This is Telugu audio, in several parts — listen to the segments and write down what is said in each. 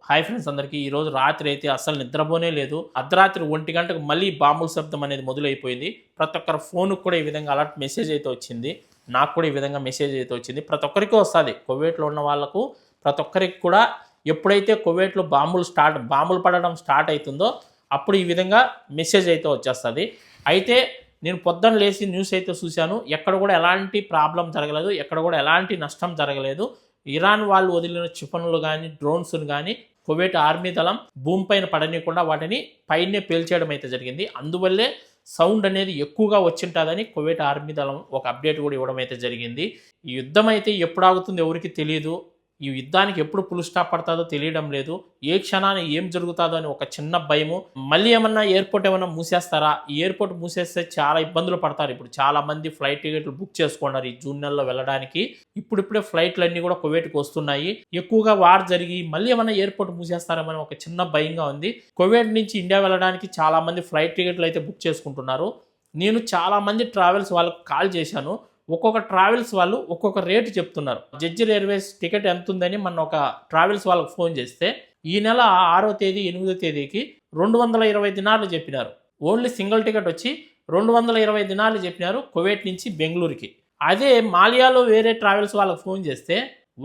హాయ్ ఫ్రెండ్స్ అందరికీ ఈరోజు రాత్రి అయితే అసలు నిద్రపోనే లేదు. అర్ధరాత్రి 1 గంటకు మళ్ళీ బాంబుల శబ్దం అనేది మొదలైపోయింది. ప్రతి ఒక్కరి ఫోన్‌కి కూడా ఈ విధంగా అలర్ట్ మెసేజ్ అయితే వచ్చింది. నాకు కూడా ఈ విధంగా మెసేజ్ అయితే వచ్చింది. ప్రతి ఒక్కరికి వస్తది. కువైట్‌లో ఉన్న వాళ్ళకు ప్రతి ఒక్కరికి కూడా ఎప్పుడైతే కువైట్‌లో బాంబులు పడడం స్టార్ట్ అయితుందో అప్పుడు ఈ విధంగా మెసేజ్ అయితే వచ్చేస్తది. అయితే నేను పొద్దున లేసి న్యూస్ అయితే చూశాను. ఎక్కడ కూడా ఎలాంటి ప్రాబ్లమ్ జరగలేదు. ఎక్కడ కూడా ఎలాంటి నష్టం జరగలేదు. ఇరాన్ వాళ్ళు వదిలిన క్షిపణులు గానీ, డ్రోన్స్‌ను గానీ కువైట్ ఆర్మీ దళం భూమిపైన పడనీయకుండా వాటిని పైనే పేల్చేయడం అయితే జరిగింది. అందువల్లే సౌండ్ అనేది ఎక్కువగా వచ్చింటాదని కువైట్ ఆర్మీ దళం ఒక అప్డేట్ కూడా ఇవ్వడం అయితే జరిగింది. ఈ యుద్ధం అయితే ఎప్పుడు ఆగుతుందో ఎవరికీ తెలీదు. ఈ యుద్ధానికి ఎప్పుడు ఫుల్ స్టాప్ పడతాదో తెలియడం లేదు. ఏ క్షణాన ఏం జరుగుతాదో అని ఒక చిన్న భయము. మళ్ళీ ఏమన్నా ఎయిర్‌పోర్ట్ ఏమన్నా మూసేస్తారా? ఈ ఎయిర్‌పోర్ట్ మూసేస్తే చాలా ఇబ్బందులు పడతారు. ఇప్పుడు చాలా మంది ఫ్లైట్ టికెట్లు బుక్ చేసుకున్నారు ఈ జూన్ నెలలో వెళ్ళడానికి. ఇప్పుడిప్పుడే ఫ్లైట్‌లన్నీ కూడా కువైట్‌కి వస్తున్నాయి. ఎక్కువగా వార్ జరిగి మళ్ళీ ఏమన్నా ఎయిర్‌పోర్ట్ మూసేస్తారేమో అని ఒక చిన్న భయంగా ఉంది. కువైట్ నుంచి ఇండియా వెళ్ళడానికి చాలా మంది ఫ్లైట్ టికెట్లు అయితే బుక్ చేసుకుంటున్నారు. నేను చాలా మంది ట్రావెల్స్ వాళ్ళకి కాల్ చేశాను. ఒక్కొక్క ట్రావెల్స్ వాళ్ళు ఒక్కొక్క రేటు చెప్తున్నారు. జెజ్జిర్ ఎయిర్వేస్ టికెట్ ఎంత ఉందని మొన్న ఒక ట్రావెల్స్ వాళ్ళకి ఫోన్ చేస్తే ఈ నెల 6వ తేదీ 8వ తేదీకి 220 దినార్లు చెప్పినారు. ఓన్లీ సింగిల్ టికెట్ వచ్చి 220 దినార్లు చెప్పినారు కువైట్ నుంచి బెంగళూరుకి. అదే మాలియాలో వేరే ట్రావెల్స్ వాళ్ళకి ఫోన్ చేస్తే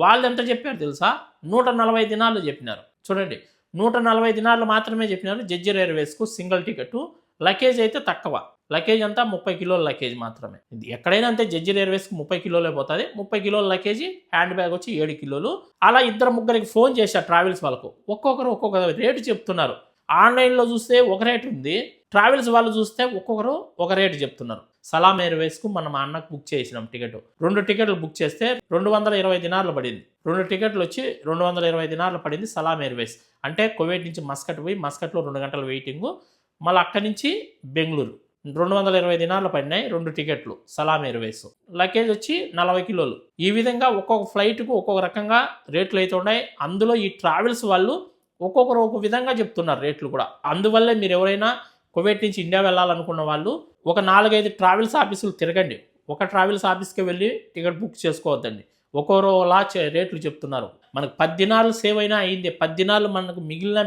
వాళ్ళు ఎంత చెప్పారు తెలుసా? 140 దినార్లు చెప్పినారు. చూడండి, 140 దినార్లు మాత్రమే చెప్పినారు జెజ్జిర్ ఎయిర్వేస్కు సింగిల్ టికెట్. లగేజ్ అయితే తక్కువ. లగేజ్ అంతా 30 కిలోల లగేజ్ మాత్రమే. ఇది ఎక్కడైనా అంతే. జెజ్జిర్ ఎయిర్వేస్కి 30 కిలోలే పోతుంది. 30 కిలోల లగేజీ, హ్యాండ్ బ్యాగ్ వచ్చి 7 కిలోలు. అలా ఇద్దరు ముగ్గురికి ఫోన్ చేశారు ట్రావెల్స్ వాళ్ళకు. ఒక్కొక్కరు ఒక్కొక్క రేటు చెప్తున్నారు. ఆన్లైన్లో చూస్తే ఒక రేటు ఉంది, ట్రావెల్స్ వాళ్ళు చూస్తే ఒక్కొక్కరు ఒక రేటు చెప్తున్నారు. సలాం ఎయిర్వేస్కు మనం మా అన్నకు బుక్ చేసినాం టికెట్. 2 టికెట్లు బుక్ చేస్తే 220 దినార్లు పడింది. 2 టికెట్లు వచ్చి 220 దినార్లు పడింది సలాం ఎయిర్వేస్. అంటే కువైట్ నుంచి మస్కట్ పోయి మస్కట్లో 2 గంటల వెయిటింగు. మళ్ళీ అక్కడి నుంచి బెంగళూరు 220 దినార్లు పడినాయి 2 టికెట్లు సలాం ఎయిర్వేస్. లగేజ్ వచ్చి 40 కిలోలు. ఈ విధంగా ఒక్కొక్క ఫ్లైట్కు ఒక్కొక్క రకంగా రేట్లు అయితే ఉన్నాయి. అందులో ఈ ట్రావెల్స్ వాళ్ళు ఒక్కొక్కరు ఒక విధంగా చెప్తున్నారు రేట్లు కూడా. అందువల్లే మీరు ఎవరైనా కువైట్ నుంచి ఇండియా వెళ్ళాలనుకున్న వాళ్ళు ఒక 4-5 ట్రావెల్స్ ఆఫీసులు తిరగండి. ఒక ట్రావెల్స్ ఆఫీస్కి వెళ్ళి టికెట్ బుక్ చేసుకోవద్దండి. ఒక్కొక్కరులా రేట్లు చెప్తున్నారు. మనకు 10 దినాలు సేవ్ అయినా అయిందే. 10 దినాలు మనకు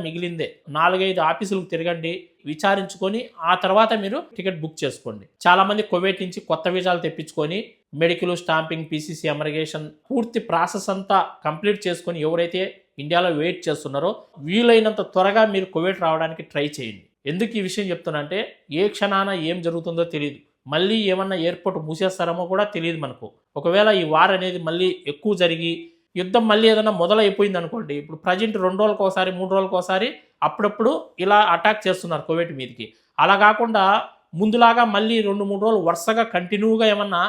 మిగిలిందే. 4-5 ఆఫీసులకు తిరగండి, విచారించుకొని ఆ తర్వాత మీరు టికెట్ బుక్ చేసుకోండి. చాలా మంది కువైట్ నుంచి కొత్త వీసాలు తెప్పించుకొని మెడికల్, స్టాంపింగ్, పీసీసీ, ఎమిగ్రేషన్ పూర్తి ప్రాసెస్ అంతా కంప్లీట్ చేసుకొని ఎవరైతే ఇండియాలో వెయిట్ చేస్తున్నారో వీలైనంత త్వరగా మీరు కువైట్ రావడానికి ట్రై చేయండి. ఎందుకు ఈ విషయం చెప్తున్నా అంటే ఏ క్షణాన ఏం జరుగుతుందో తెలియదు. మళ్ళీ ఏమన్నా ఎయిర్పోర్ట్ మూసేస్తారేమో కూడా తెలియదు మనకు. ఒకవేళ ఈ వార్ అనేది మళ్ళీ ఎక్కువ జరిగి యుద్ధం మళ్ళీ ఏదైనా మొదలైపోయింది అనుకోండి. ఇప్పుడు ప్రజెంట్ 2 రోజులకోసారి 3 రోజులకోసారి అప్పుడప్పుడు ఇలా అటాక్ చేస్తున్నారు కువైట్ మీదకి. అలా కాకుండా ముందులాగా మళ్ళీ 2-3 రోజులు వరుసగా కంటిన్యూగా ఏమన్నా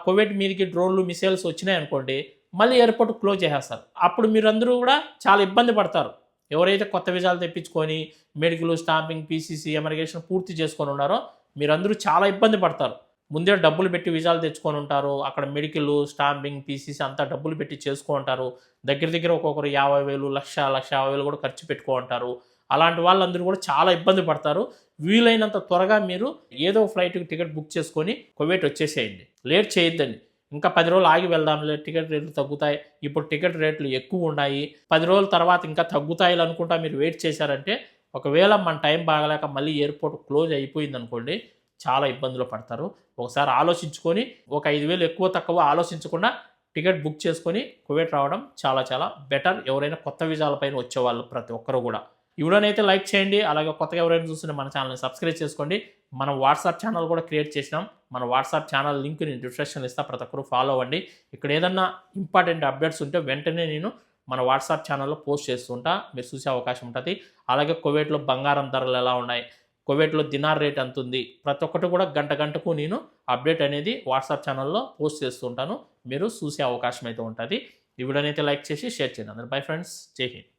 కువైట్ మీదకి డ్రోన్లు, మిసైల్స్ వచ్చినాయి అనుకోండి, మళ్ళీ ఎయిర్పోర్ట్ క్లోజ్ చేసేస్తారు. అప్పుడు మీరందరూ కూడా చాలా ఇబ్బంది పడతారు. ఎవరైతే కొత్త వీసాలు తెప్పించుకొని మెడికల్, స్టాంపింగ్, పీసీసీ, ఎమిగ్రేషన్ పూర్తి చేసుకొని ఉన్నారో మీరందరూ చాలా ఇబ్బంది పడతారు. ముందే డబ్బులు పెట్టి వీసాలు తెచ్చుకొని ఉంటారు. అక్కడ మెడికల్, స్టాంపింగ్, పీసీసీ అంతా డబ్బులు పెట్టి చేసుకుంటారు. దగ్గర ఒక్కొక్కరు 50,000, 1,50,000 కూడా ఖర్చు పెట్టుకుంటారు. అలాంటి వాళ్ళందరూ కూడా చాలా ఇబ్బంది పడతారు. వీలైనంత త్వరగా మీరు ఏదో ఫ్లైట్కి టికెట్ బుక్ చేసుకొని కువైట్ వచ్చేసేయండి. లేట్ చేయొద్దండి. ఇంకా 10 రోజులు ఆగి వెళ్దాంలే, టికెట్ రేట్లు తగ్గుతాయి. ఇప్పుడు టికెట్ రేట్లు ఎక్కువ ఉన్నాయి, 10 రోజుల తర్వాత ఇంకా తగ్గుతాయి అనుకుంటా మీరు వెయిట్ చేశారంటే ఒకవేళ మన టైం బాగలేక మళ్ళీ ఎయిర్పోర్ట్ క్లోజ్ అయిపోయింది అనుకోండి, చాలా ఇబ్బందులు పడతారు. ఒకసారి ఆలోచించుకొని ఒక 5,000 ఎక్కువ తక్కువ ఆలోచించకుండా టికెట్ బుక్ చేసుకొని కువైట్ రావడం చాలా బెటర్. ఎవరైనా కొత్త వీసాల పైన వచ్చేవాళ్ళు ప్రతి ఒక్కరు కూడా. ఈ వీడియోనైతే లైక్ చేయండి. అలాగే కొత్తగా ఎవరైనా చూస్తుంటే మన ఛానల్ని సబ్స్క్రైబ్ చేసుకోండి. మనం వాట్సాప్ ఛానల్ కూడా క్రియేట్ చేసినాం. మన వాట్సాప్ ఛానల్ లింక్ నేను డిస్క్రిప్షన్లో ఇస్తా, ప్రతి ఒక్కరు ఫాలో అవ్వండి. ఇక్కడ ఏదన్నా ఇంపార్టెంట్ అప్డేట్స్ ఉంటే వెంటనే నేను మన వాట్సాప్ ఛానల్లో పోస్ట్ చేస్తుంటా, మీరు చూసే అవకాశం ఉంటుంది. అలాగే కువైట్లో బంగారం ధరలు ఎలా ఉన్నాయి, కువైట్లో దినార్ రేట్ ఎంత ఉంది, ప్రతి ఒక్కటి కూడా గంటకు నేను అప్డేట్ అనేది వాట్సాప్ ఛానల్లో పోస్ట్ చేస్తుంటాను. మీరు చూసే అవకాశం అయితే ఉంటుంది. ఈ వీడియోనైతే లైక్ చేసి షేర్ చేయండి. అందరూ బై ఫ్రెండ్స్, జై హింద్.